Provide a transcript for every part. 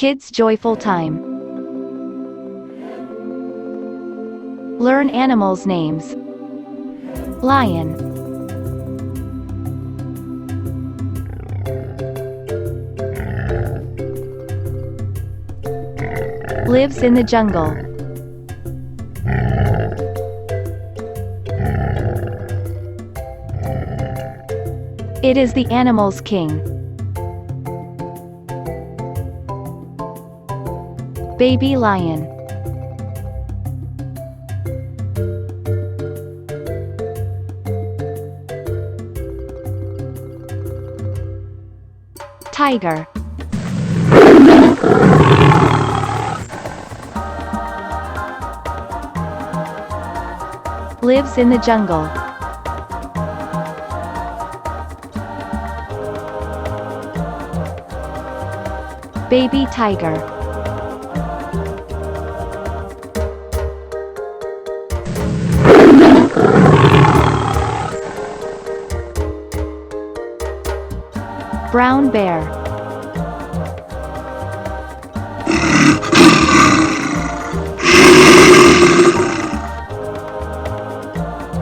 Kids' joyful time. Learn animals' names. Lion. Lives in the jungle. It is the animal's king. Baby lion. Tiger. Lives in the jungle. Baby tiger. Brown bear.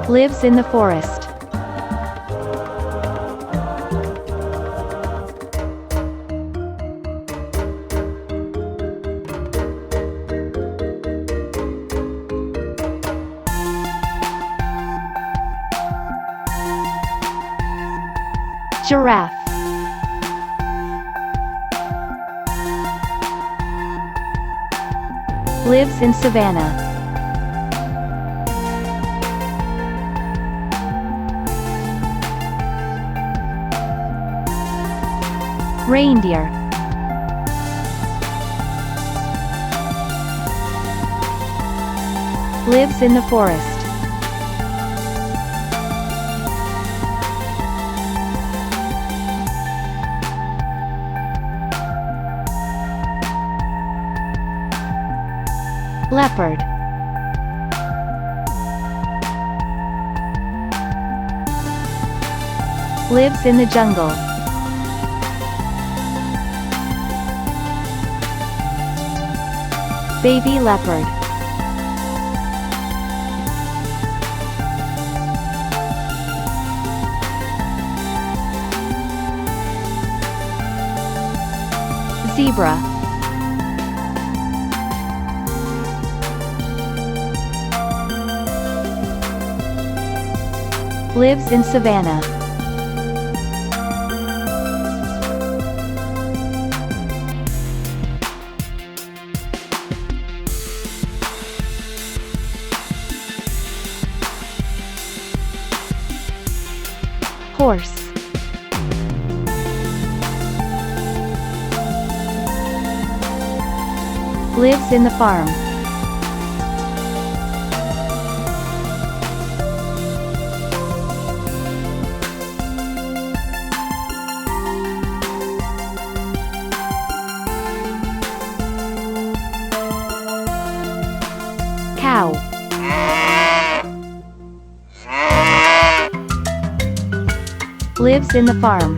Lives in the forest. Giraffe. Lives in savanna. Reindeer. Lives in the forest. Leopard. Lives in the jungle. Baby leopard. Zebra. Lives in savanna. Horse. Lives in the farm. Cow. Lives in the farm.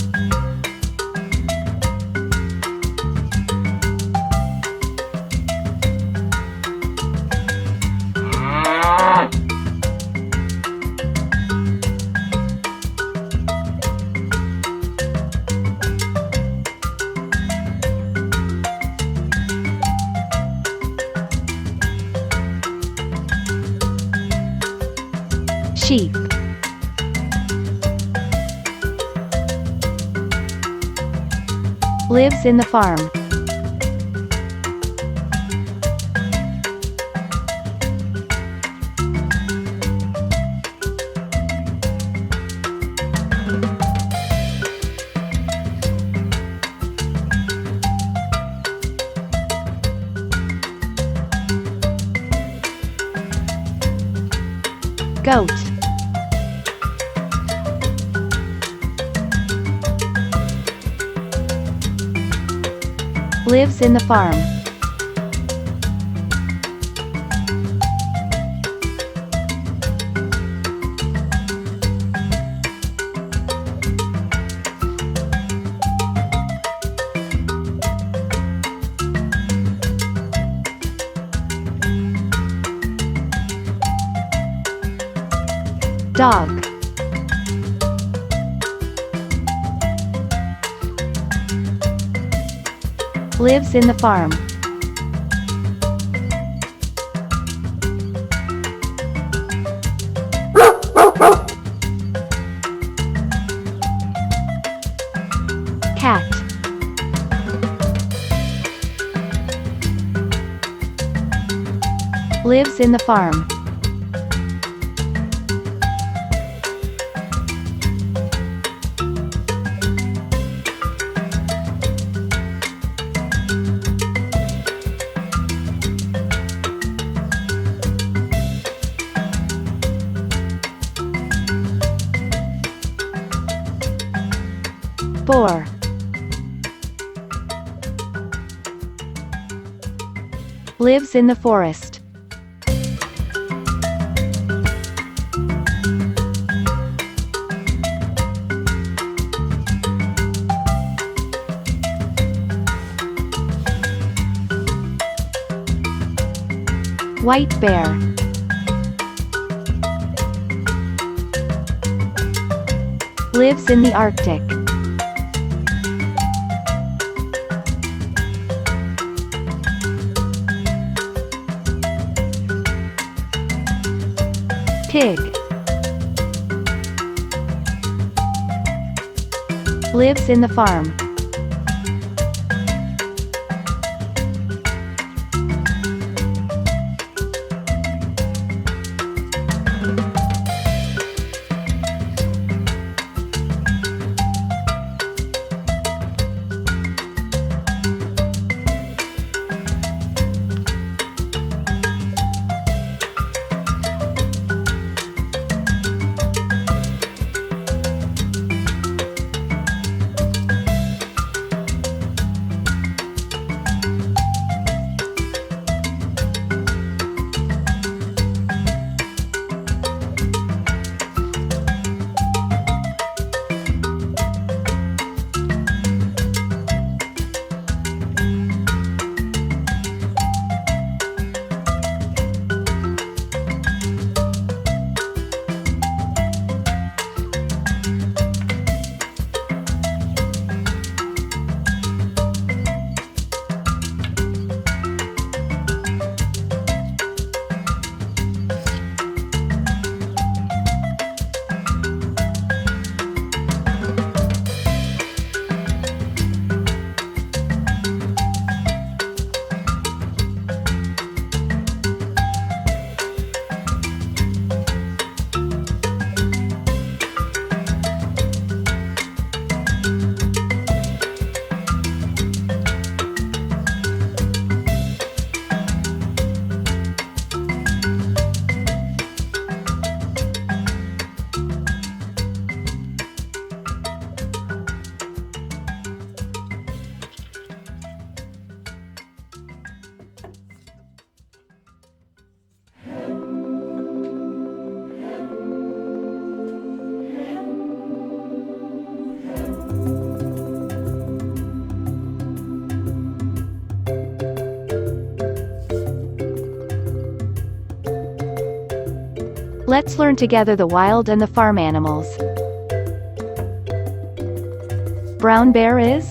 Sheep. Lives in the farm. Goat. Lives in the farm. Dog. Lives in the farm. Cat. Lives in the farm. Boar. Lives in the forest. White bear. Lives in the Arctic. Pig. Lives in the farm. Let's learn together the wild and the farm animals. Brown bear is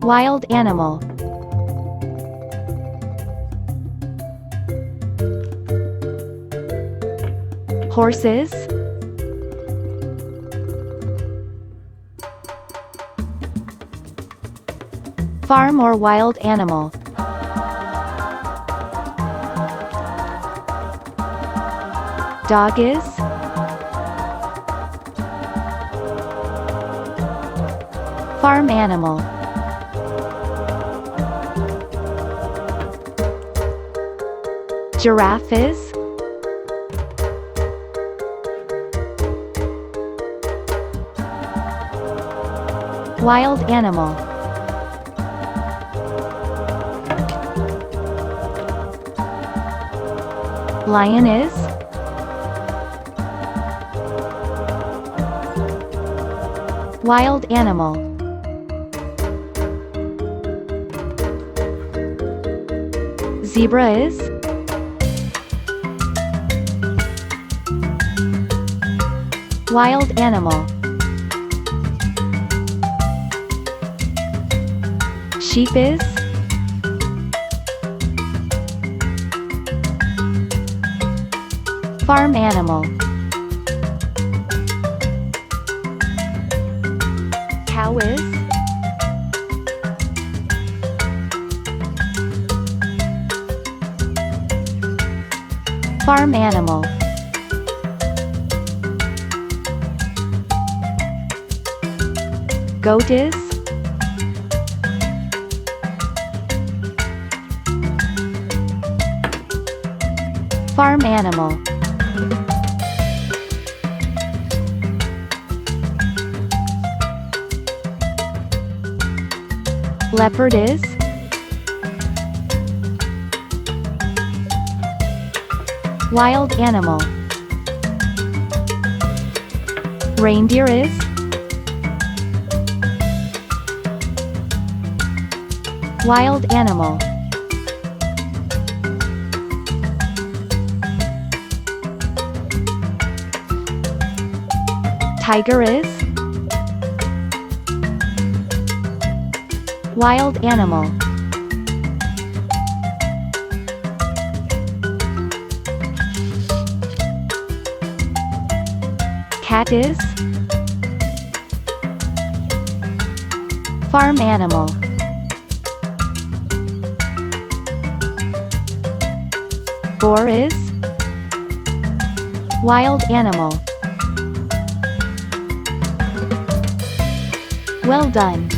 wild animal. Horses, farm or wild animal. Dog is farm animal. Giraffe is wild animal. Lion is wild animal. Zebra is? Wild animal. Sheep is? Farm animal. Cow is? Farm animal. Goat is? Farm animal. Leopard is? Wild animal. Reindeer is? Wild animal. Tiger is? Wild animal. Cat is? Farm animal. Boar is? Wild animal. Well done.